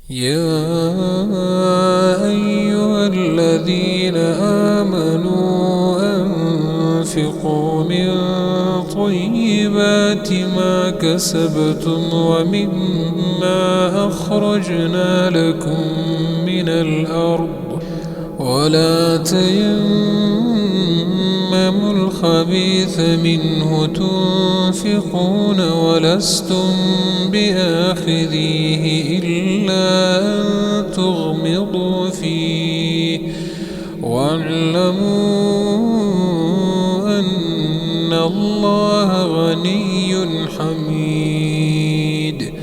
يا أيها الذين آمنوا أنفقوا من طيبات ما كسبتم ومما أخرجنا لكم من الأرض ولا تيمموا الخبيث منه تنفقون ولستم بآخذيه إلا أن تغمضوا فيه واعلموا أن الله غني حميد.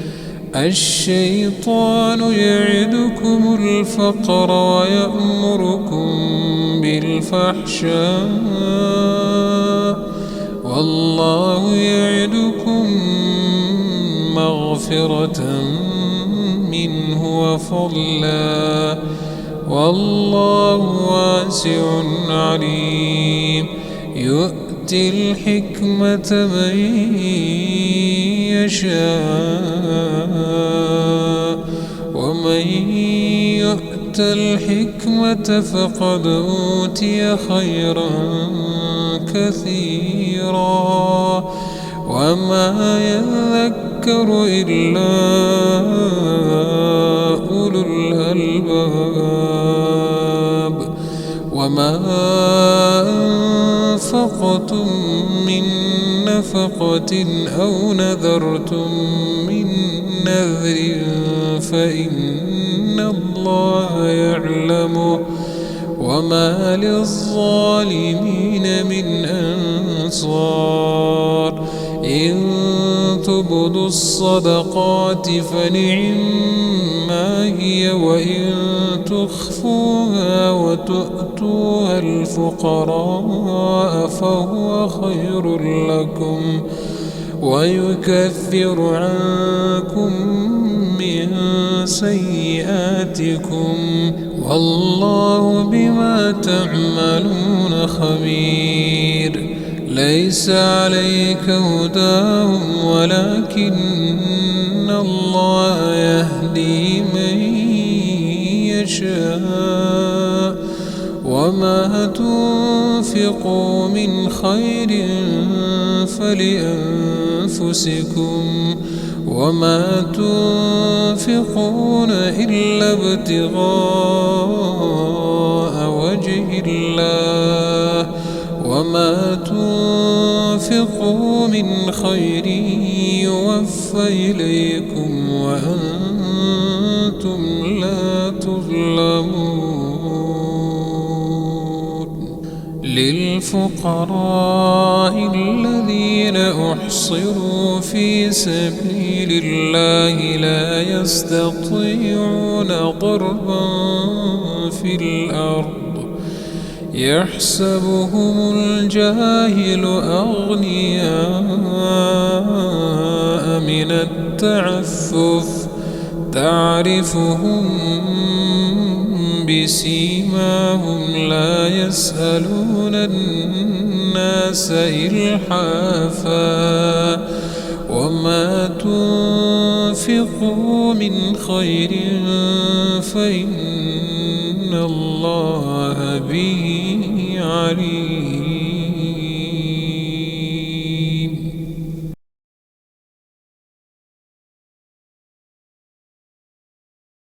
الشيطان يعدكم الفقر ويأمركم بالفحشاء والله يعدكم مغفرة منه وفضلا والله واسع عليم. يؤتي الحكمة من يشاء ومن يؤت الحكمة فقد أوتي خيرا كثيرا وما يذكر إلا أولو الألباب. وما أنفقتم من نفقة أو نذرتم من نذر فإن الله يعلمه وما للظالمين من أنصار. إن تبدوا الصدقات فنعما هي وإن تخفوها وتؤتوها الفقراء فهو خير لكم ويكفر عنكم من سيئاتكم والله بما تعملون خبير. ليس عليك هداهم ولكن الله يهدي من يشاء وما تنفقوا من خير فلأنفسكم وما تنفقون إلا ابتغاء وجه الله وما تنفقوا من خير يوفى إليكم وأنتم لا تظلمون. للفقراء الذين أحصروا في سبيل الله لا يستطيعون ضربا في الأرض يحسبهم الجاهل أغنياء من التعفف تعرفهم بسيماهم لا يسألون الناس إلحافا وما تنفقوا من خير فإن الله به عليم.